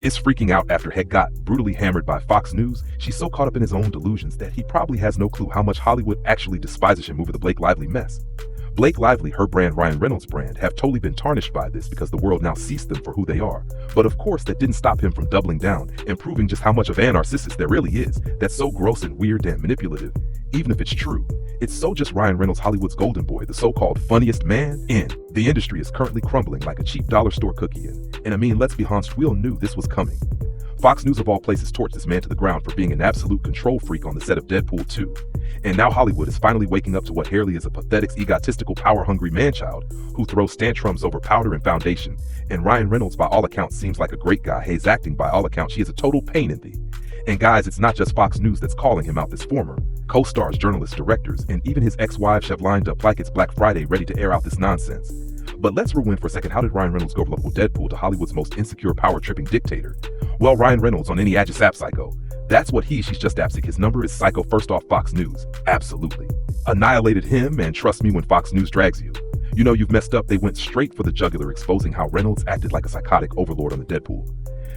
is freaking out after Heck got brutally hammered by Fox News. She's so caught up in his own delusions that he probably has no clue how much Hollywood actually despises him over the Blake Lively mess. Blake Lively, her brand Ryan Reynolds' brand, have totally been tarnished by this because the world now sees them for who they are. But of course, that didn't stop him from doubling down and proving just how much of an narcissist there really is, that's so gross and weird and manipulative. Even if it's true, it's so just Ryan Reynolds, Hollywood's golden boy, the so-called funniest man in. The industry is currently crumbling like a cheap dollar store cookie, and I mean, let's be honest, we all knew this was coming. Fox News of all places torched this man to the ground for being an absolute control freak on the set of Deadpool 2. And now Hollywood is finally waking up to what Harley is: a pathetic, egotistical, power-hungry man-child who throws tantrums over powder and foundation. And Ryan Reynolds, by all accounts, seems like a great guy. His acting, by all accounts, she is a total pain in the. And guys, it's not just Fox News that's calling him out. This former co-stars, journalists, directors, and even his ex-wives have lined up like it's Black Friday ready to air out this nonsense. But let's rewind for a second. How did Ryan Reynolds go from lovable Deadpool to Hollywood's most insecure, power-tripping dictator? Well, Ryan Reynolds on any ad just app psycho. That's what she's just appsic. His number is psycho. First off, Fox News absolutely annihilated him, and trust me when Fox News drags you. You know you've messed up. They went straight for the jugular, exposing how Reynolds acted like a psychotic overlord on the Deadpool.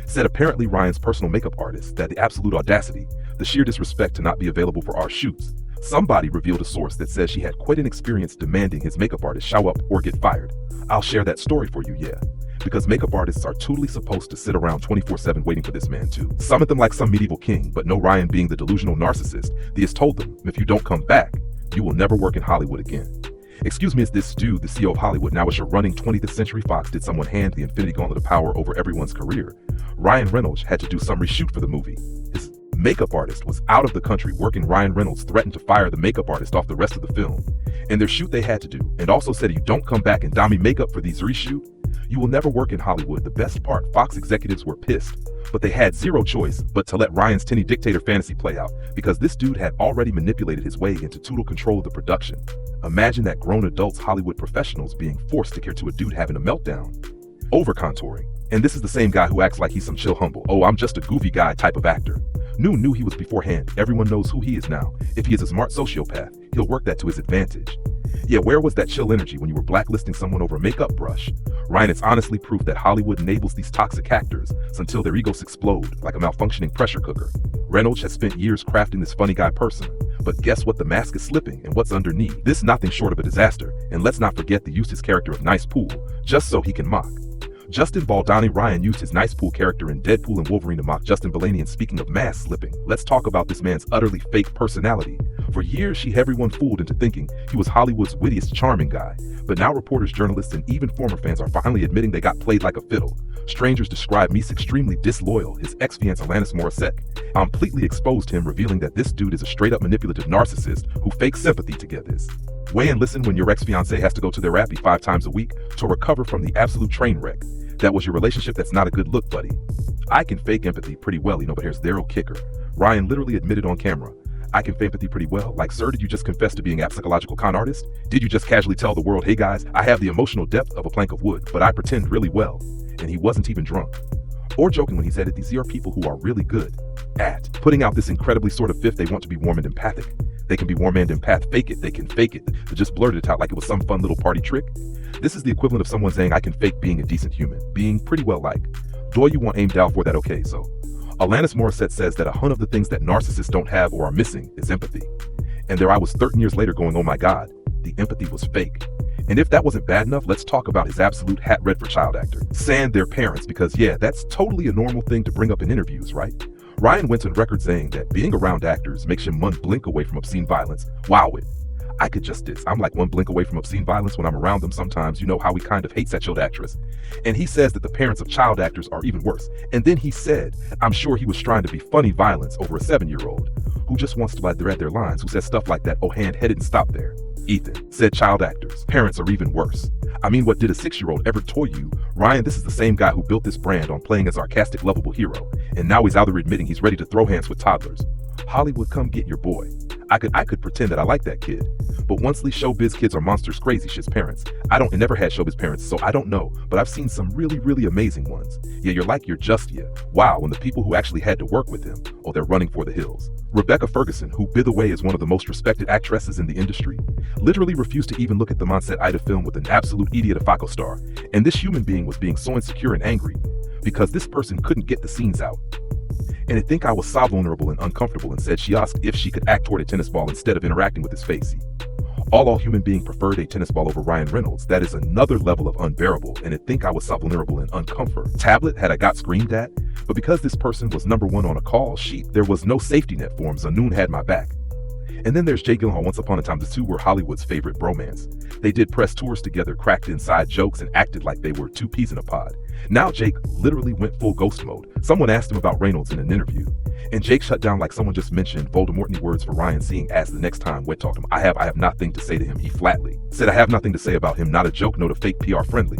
Said apparently Ryan's personal makeup artist that the absolute audacity, the sheer disrespect to not be available for our shoots. Somebody revealed a source that says she had quite an experience demanding his makeup artist show up or get fired. I'll share that story for you, yeah. Because makeup artists are totally supposed to sit around 24/7 waiting for this man to summon them like some medieval king, but no, Ryan, being the delusional narcissist, he has told them, if you don't come back, you will never work in Hollywood again. Excuse me, is this dude the CEO of Hollywood? Now as you're running 20th Century Fox, did someone hand the infinity gauntlet of power over everyone's career? Ryan Reynolds had to do some reshoot for the movie. His makeup artist was out of the country working. Ryan Reynolds threatened to fire the makeup artist off the rest of the film. And their shoot they had to do, and also said, if you don't come back and don me makeup for these reshoot, you will never work in Hollywood. The best part, Fox executives were pissed, but they had zero choice but to let Ryan's tinny dictator fantasy play out, because this dude had already manipulated his way into total control of the production. Imagine that, grown adults, Hollywood professionals being forced to care to a dude having a meltdown. Over contouring. And this is the same guy who acts like he's some chill, humble, oh, I'm just a goofy guy type of actor. Knew he was beforehand. Everyone knows who he is now. If he is a smart sociopath, he'll work that to his advantage. Yeah, where was that chill energy when you were blacklisting someone over a makeup brush? Ryan, it's honestly proof that Hollywood enables these toxic actors until their egos explode like a malfunctioning pressure cooker. Reynolds has spent years crafting this funny guy person, but guess what? The mask is slipping, and what's underneath? This nothing short of a disaster. And let's not forget the use his character of Nice Pool, just so he can mock. Justin Baldoni. Ryan used his Nice Pool character in Deadpool and Wolverine to mock Justin Bellamy. And speaking of mask slipping, let's talk about this man's utterly fake personality. For years, she had everyone fooled into thinking he was Hollywood's wittiest, charming guy. But now reporters, journalists, and even former fans are finally admitting they got played like a fiddle. Strangers describe Meese extremely disloyal. His ex-fiancée Alanis Morissette completely exposed him, revealing that this dude is a straight-up manipulative narcissist who fakes sympathy to get this. Weigh and listen when your ex-fiancée has to go to therapy 5 times a week to recover from the absolute train wreck that was your relationship. That's not a good look, buddy. I can fake empathy pretty well, but here's their kicker. Ryan literally admitted on camera, I can fake empathy pretty well. Like, sir, did you just confess to being a psychological con artist? Did you just casually tell the world, hey guys, I have the emotional depth of a plank of wood, but I pretend really well? And he wasn't even drunk. Or joking when he said it, these are people who are really good at putting out this incredibly sort of fifth. They want to be warm and empathic. They can be warm and empath, fake it, they can fake it. They just blurted it out like it was some fun little party trick. This is the equivalent of someone saying, I can fake being a decent human, being pretty well like. Do you want aimed out for that? Okay, so Alanis Morissette says that 100 of the things that narcissists don't have or are missing is empathy. And there I was 13 years later going, oh my God, the empathy was fake. And if that wasn't bad enough, let's talk about his absolute hat red for child actor. Sand their parents, because yeah, that's totally a normal thing to bring up in interviews, right? Ryan went on record saying that being around actors makes him one blink away from obscene violence. Wow, I could just this. I'm like one blink away from obscene violence when I'm around them sometimes. You know how he kind of hates that child actress. And he says that the parents of child actors are even worse. And then he said, I'm sure he was trying to be funny violence over a 7-year-old who just wants to let thread their lines, who says stuff like that, oh, hand-headed and stop there. Ethan said child actors, parents are even worse. I mean, what did a 6-year-old ever toy you? Ryan, this is the same guy who built this brand on playing a sarcastic, lovable hero. And now he's out there admitting he's ready to throw hands with toddlers. Hollywood, come get your boy. I could pretend that I like that kid. But once these showbiz kids are monsters, crazy shit's parents. I never had showbiz parents, so I don't know. But I've seen some really, really amazing ones. Yeah, you're just, yeah. Wow, and the people who actually had to work with him, oh, they're running for the hills. Rebecca Ferguson, who by the way is one of the most respected actresses in the industry, literally refused to even look at the Monset Ida film with an absolute idiot of Faco star. And this human being was being so insecure and angry because this person couldn't get the scenes out. And I think I was so vulnerable and uncomfortable and said she asked if she could act toward a tennis ball instead of interacting with his face. All human being preferred a tennis ball over Ryan Reynolds. That is another level of unbearable, and I think I was so vulnerable and uncomfort. Tablet had I got screamed at, but because this person was #1 on a call sheet, there was no safety net for him, so Noon had my back. And then there's Jake Gyllenhaal. Once upon a time, the two were Hollywood's favorite bromance. They did press tours together, cracked inside jokes, and acted like they were two peas in a pod. Now Jake literally went full ghost mode. Someone asked him about Reynolds in an interview, and Jake shut down like someone just mentioned Voldemort-y words for Ryan, seeing as the next time Wet talked him. I have nothing to say to him. He flatly said, I have nothing to say about him. Not a joke, not a fake PR friendly.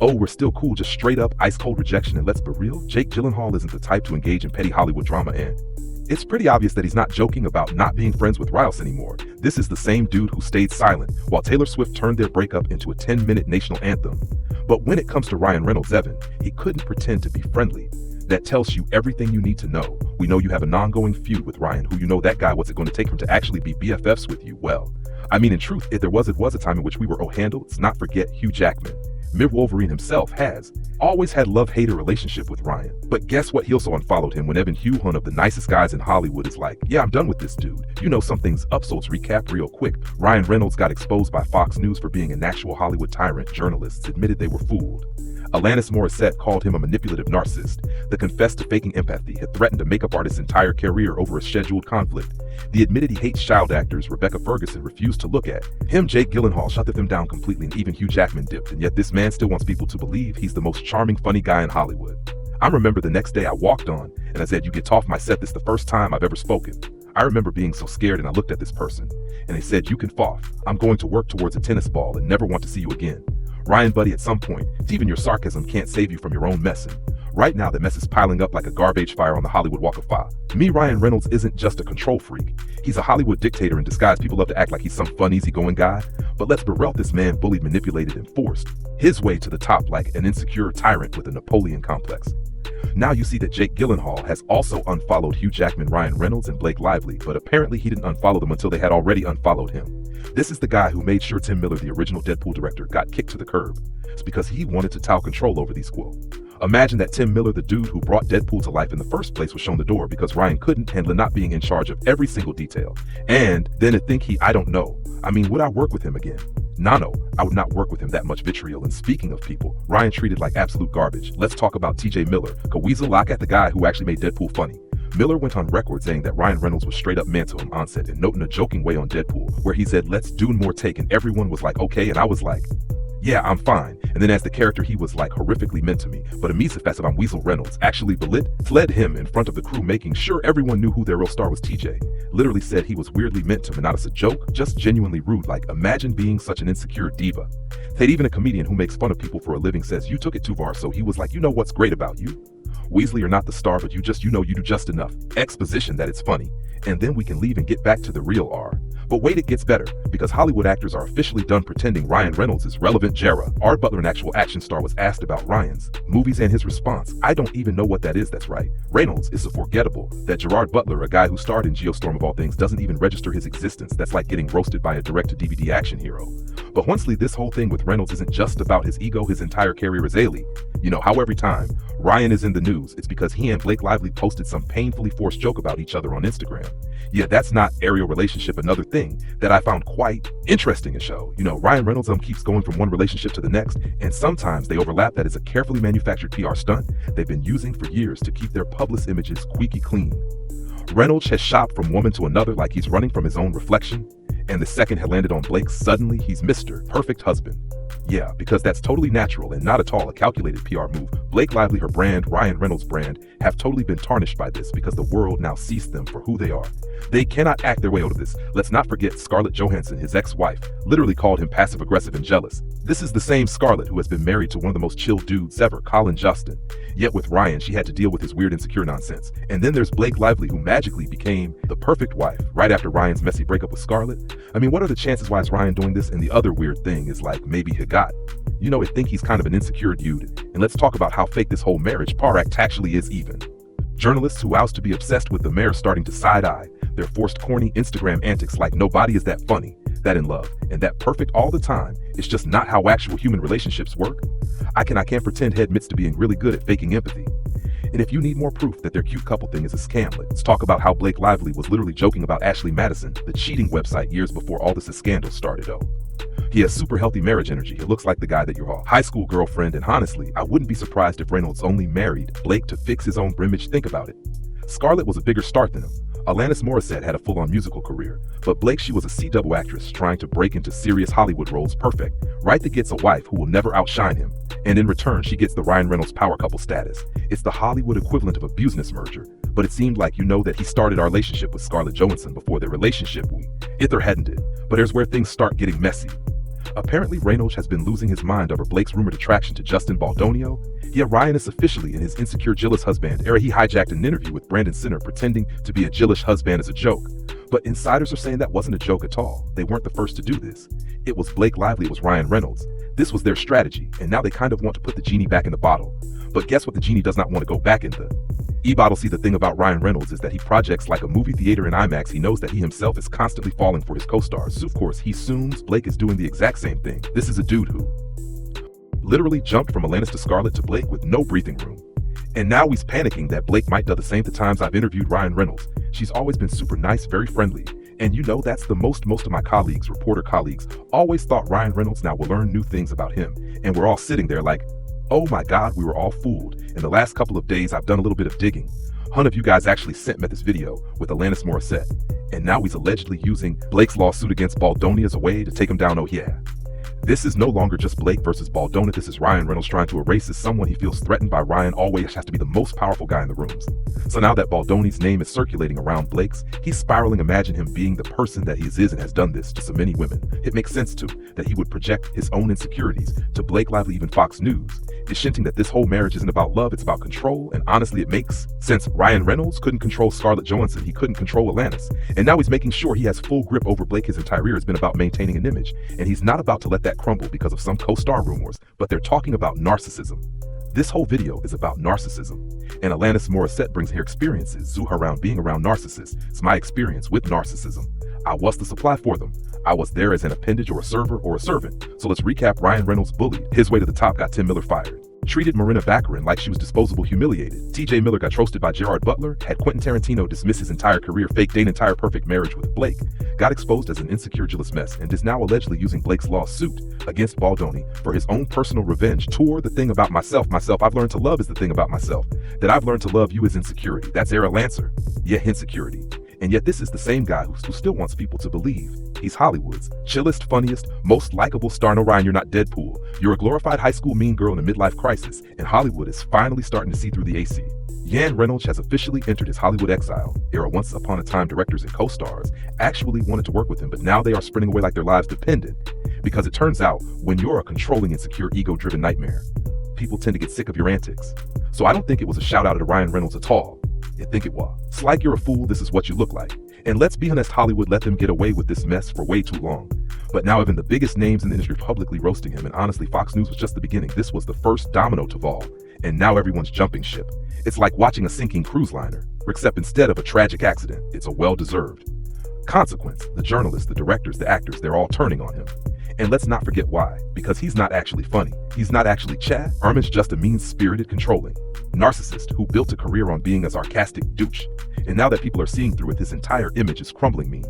Oh, we're still cool, just straight up ice cold rejection. And let's be real, Jake Gyllenhaal isn't the type to engage in petty Hollywood drama, and it's pretty obvious that he's not joking about not being friends with Riles anymore. This is the same dude who stayed silent while Taylor Swift turned their breakup into a 10-minute national anthem. But when it comes to Ryan Reynolds, Evan, he couldn't pretend to be friendly. That tells you everything you need to know. We know you have an ongoing feud with Ryan, who you know that guy, what's it going to take for him to actually be BFFs with you? Well, I mean, in truth, if there was, it was a time in which we were handled. Let's not forget Hugh Jackman. Mir Wolverine himself has always had love-hater relationship with Ryan. But guess what? He also unfollowed him when Evan Hugh, one of the nicest guys in Hollywood, is like, yeah, I'm done with this dude. You know something's up, so let's recap real quick. Ryan Reynolds got exposed by Fox News for being an actual Hollywood tyrant. Journalists admitted they were fooled. Alanis Morissette called him a manipulative narcissist. The confessed to faking empathy had threatened a makeup artist's entire career over a scheduled conflict. The admitted he hates child actors Rebecca Ferguson refused to look at. Him, Jake Gyllenhaal, shut them down completely, and even Hugh Jackman dipped, and yet this man still wants people to believe he's the most charming, funny guy in Hollywood. I remember the next day I walked on, and I said, you get off my set, this is the first time I've ever spoken. I remember being so scared, and I looked at this person, and they said, you can off. I'm going to work towards a tennis ball and never want to see you again. Ryan, buddy, at some point, even your sarcasm can't save you from your own messing. Right now, the mess is piling up like a garbage fire on the Hollywood Walk of Fame. Me, Ryan Reynolds, isn't just a control freak. He's a Hollywood dictator in disguise. People love to act like he's some fun, easygoing guy. But let's be real, this man bullied, manipulated, and forced his way to the top like an insecure tyrant with a Napoleon complex. Now you see that Jake Gyllenhaal has also unfollowed Hugh Jackman, Ryan Reynolds, and Blake Lively, but apparently he didn't unfollow them until they had already unfollowed him. This is the guy who made sure Tim Miller, the original Deadpool director, got kicked to the curb. It's because he wanted to towel control over these quo. Imagine that Tim Miller, the dude who brought Deadpool to life in the first place, was shown the door because Ryan couldn't handle not being in charge of every single detail. And then to think I don't know. I mean, would I work with him again? No, I would not work with him. That much vitriol. And speaking of people Ryan treated like absolute garbage, let's talk about TJ Miller, Kaweezel Lock at the guy who actually made Deadpool funny. Miller went on record saying that Ryan Reynolds was straight up man to him on set, and noting a joking way on Deadpool, where he said, let's do more take, and everyone was like, okay, and I was like, yeah, I'm fine. And then as the character, he was like horrifically meant to me. But Amisa Festive, I'm Weasel Reynolds, actually fled him in front of the crew, making sure everyone knew who their real star was. TJ literally said he was weirdly meant to him, and not as a joke, just genuinely rude. Like, imagine being such an insecure diva. That even a comedian who makes fun of people for a living says you took it too far, so he was like, you know what's great about you? Weasley, you're not the star, but you do just enough exposition that it's funny, and then we can leave and get back to the real R. But wait, it gets better, because Hollywood actors are officially done pretending Ryan Reynolds is relevant. Jera, Art Butler, an actual action star, was asked about Ryan's movies, and his response, I don't even know what that is. That's right, Reynolds is so forgettable that Gerard Butler, a guy who starred in Geostorm of all things, doesn't even register his existence. That's like getting roasted by a direct-to-DVD action hero. But honestly, this whole thing with Reynolds isn't just about his ego. His entire career is ailing. You know how every time Ryan is in the news, it's because he and Blake Lively posted some painfully forced joke about each other on Instagram. Yeah, that's not aerial relationship. Another thing that I found quite interesting in show. You know, Ryan Reynolds keeps going from one relationship to the next, and sometimes they overlap. That is a carefully manufactured PR stunt they've been using for years to keep their public images squeaky clean. Reynolds has shopped from woman to another like he's running from his own reflection, and the second had landed on Blake, suddenly he's Mr. Perfect Husband. Yeah, because that's totally natural and not at all a calculated PR move. Blake Lively, her brand, Ryan Reynolds' brand, have totally been tarnished by this because the world now sees them for who they are. They cannot act their way out of this. Let's not forget Scarlett Johansson, his ex-wife, literally called him passive-aggressive and jealous. This is the same Scarlett who has been married to one of the most chill dudes ever, Colin Justin. Yet with Ryan, she had to deal with his weird insecure nonsense. And then there's Blake Lively, who magically became the perfect wife right after Ryan's messy breakup with Scarlett. I mean, what are the chances why is Ryan doing this? And the other weird thing is, like, maybe he got, you know, I think he's kind of an insecure dude. And let's talk about how fake this whole marriage par act actually is even. Journalists who oust to be obsessed with the mayor starting to side-eye their forced corny Instagram antics like nobody is that funny, that in love, and that perfect all the time. It's just not how actual human relationships work. I can't pretend admits to being really good at faking empathy. And if you need more proof that their cute couple thing is a scam, let's talk about how Blake Lively was literally joking about Ashley Madison, the cheating website, years before all this scandal started. Oh, he has super healthy marriage energy. He looks like the guy that your high school girlfriend, and honestly, I wouldn't be surprised if Reynolds only married Blake to fix his own image. Think about it. Scarlett was a bigger start than him. Alanis Morissette had a full-on musical career, but Blake, she was a CW actress trying to break into serious Hollywood roles. Perfect, right? That gets a wife who will never outshine him, and in return, she gets the Ryan Reynolds power couple status. It's the Hollywood equivalent of a business merger, but it seemed like that he started our relationship with Scarlett Johansson before their relationship either hadn't it. But here's where things start getting messy. Apparently, Reynolds has been losing his mind over Blake's rumored attraction to Justin Baldonio. Yeah, Ryan is officially in his insecure jealous husband era. He hijacked an interview with Brandon Sinner pretending to be a jealous husband as a joke. But insiders are saying that wasn't a joke at all. They weren't the first to do this. It was Blake Lively, it was Ryan Reynolds. This was their strategy, and now they kind of want to put the genie back in the bottle. But guess what? The genie does not want to go back in the bottle. See, the thing about Ryan Reynolds is that he projects like a movie theater in IMAX. He knows that he himself is constantly falling for his co-stars. So of course, he assumes Blake is doing the exact same thing. This is a dude who literally jumped from Alanis to Scarlett to Blake with no breathing room. And now he's panicking that Blake might do the same. The times I've interviewed Ryan Reynolds, she's always been super nice, very friendly. And that's the most of my colleagues, reporter colleagues, always thought Ryan Reynolds now will learn new things about him. And we're all sitting there like, oh my God, we were all fooled. In the last couple of days, I've done a little bit of digging. One of you guys actually sent me this video with Alanis Morissette. And now he's allegedly using Blake's lawsuit against Baldoni as a way to take him down. Oh yeah. This is no longer just Blake versus Baldoni. This is Ryan Reynolds trying to erase as someone he feels threatened by. Ryan always has to be the most powerful guy in the rooms. So now that Baldoni's name is circulating around Blake's, he's spiraling. Imagine him being the person that he is and has done this to so many women. It makes sense too that he would project his own insecurities to Blake Lively. Even Fox News is hinting that this whole marriage isn't about love, it's about control. And honestly, it makes sense. Ryan Reynolds couldn't control Scarlett Johansson, he couldn't control Alanis, and now he's making sure he has full grip over Blake. His entire year has been about maintaining an image, and he's not about to let that crumble because of some co-star rumors. But they're talking about narcissism. This whole video is about narcissism, and Alanis Morissette brings her experiences around being around narcissists. It's my experience with narcissism. I was the supply for them. I was there as an appendage or a server or a servant. So let's recap. Ryan Reynolds bullied his way to the top, got Tim Miller fired, treated Marina Baccarin like she was disposable, humiliated. TJ Miller got roasted by Gerard Butler, had Quentin Tarantino dismiss his entire career, faked an entire perfect marriage with Blake, got exposed as an insecure jealous mess, and is now allegedly using Blake's lawsuit against Baldoni for his own personal revenge. Tour the thing about myself I've learned to love is the thing about myself. That I've learned to love you is insecurity. That's Era Lancer. Yeah, insecurity. And yet this is the same guy who still wants people to believe he's Hollywood's chillest, funniest, most likable star. No, Ryan, you're not Deadpool. You're a glorified high school mean girl in a midlife crisis, and Hollywood is finally starting to see through the AC. Ryan Reynolds has officially entered his Hollywood exile era. Once upon a time, directors and co-stars actually wanted to work with him, but now they are sprinting away like their lives depended. Because it turns out, when you're a controlling, insecure, ego-driven nightmare, people tend to get sick of your antics. So I don't think it was a shout out to Ryan Reynolds at all. I think it was. It's like you're a fool, this is what you look like. And let's be honest, Hollywood let them get away with this mess for way too long. But now even the biggest names in the industry publicly roasting him, and honestly, Fox News was just the beginning. This was the first domino to fall, and now everyone's jumping ship. It's like watching a sinking cruise liner, except instead of a tragic accident, it's a well-deserved consequence. The journalists, the directors, the actors, they're all turning on him. And let's not forget why. Because he's not actually funny. He's not actually Chad. Armin's just a mean-spirited, controlling narcissist who built a career on being a sarcastic douche. And now that people are seeing through it, his entire image is crumbling mean.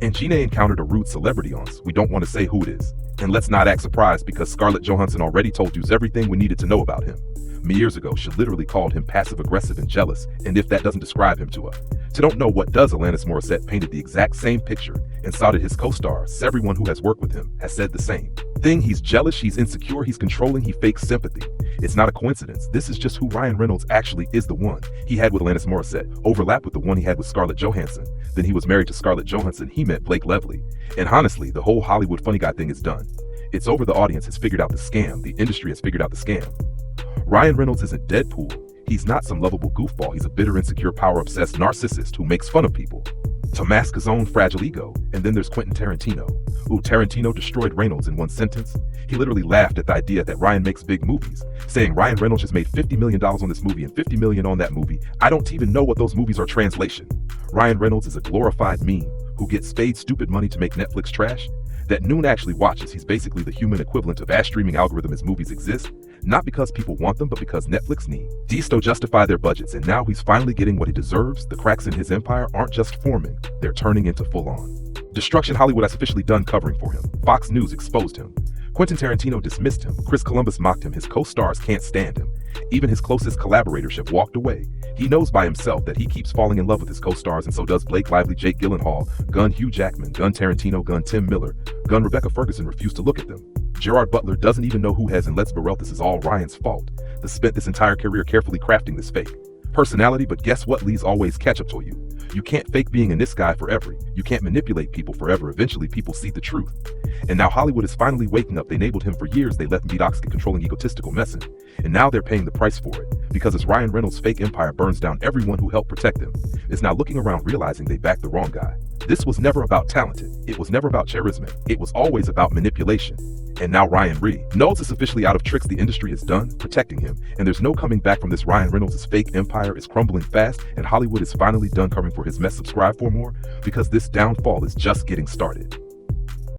And Gina encountered a rude celebrity on us. We don't want to say who it is. And let's not act surprised because Scarlett Johansson already told you everything we needed to know about him. Years ago, she literally called him passive-aggressive and jealous, and if that doesn't describe him to her. To don't know what does, Alanis Morissette painted the exact same picture and saw that his co-stars, everyone who has worked with him, has said the same thing. He's jealous, he's insecure, he's controlling, he fakes sympathy. It's not a coincidence. This is just who Ryan Reynolds actually is. The one he had with Alanis Morissette overlapped with the one he had with Scarlett Johansson. Then he was married to Scarlett Johansson, he met Blake Lively. And honestly, the whole Hollywood funny guy thing is done. It's over. The audience has figured out the scam. The industry has figured out the scam. Ryan Reynolds isn't Deadpool. He's not some lovable goofball. He's a bitter, insecure, power-obsessed narcissist who makes fun of people to mask his own fragile ego. And then there's Quentin Tarantino. Tarantino destroyed Reynolds in one sentence. He literally laughed at the idea that Ryan makes big movies, saying Ryan Reynolds has made $50 million on this movie and $50 million on that movie. I don't even know what those movies are translation. Ryan Reynolds is a glorified meme who gets paid stupid money to make Netflix trash that Noon actually watches. He's basically the human equivalent of Ash streaming algorithm as movies exist, not because people want them, but because Netflix need. Desto justify their budgets, and now he's finally getting what he deserves. The cracks in his empire aren't just forming, they're turning into full-on destruction. Hollywood has officially done covering for him. Fox News exposed him. Quentin Tarantino dismissed him. Chris Columbus mocked him. His co-stars can't stand him. Even his closest collaborators have walked away. He knows by himself that he keeps falling in love with his co-stars, and so does Blake Lively, Jake Gyllenhaal, gun Hugh Jackman, gun Tarantino, gun Tim Miller, gun Rebecca Ferguson refused to look at them. Gerard Butler doesn't even know who has, and let's be real, this is all Ryan's fault. He spent this entire career carefully crafting this fake personality, but guess what? Lees always catch up to you. You can't fake being in this guy forever. You can't manipulate people forever. Eventually, people see the truth. And now Hollywood is finally waking up. They enabled him for years. They let him be toxic, controlling, egotistical messing. And now they're paying the price for it. Because as Ryan Reynolds' fake empire burns down, everyone who helped protect them is now looking around realizing they backed the wrong guy. This was never about talented. It was never about charisma. It was always about manipulation. And now Ryan Reynolds is officially out of tricks. The industry is done protecting him, and there's no coming back from this. Ryan Reynolds' fake empire is crumbling fast, and Hollywood is finally done covering for his mess. Subscribe for more, because this downfall is just getting started.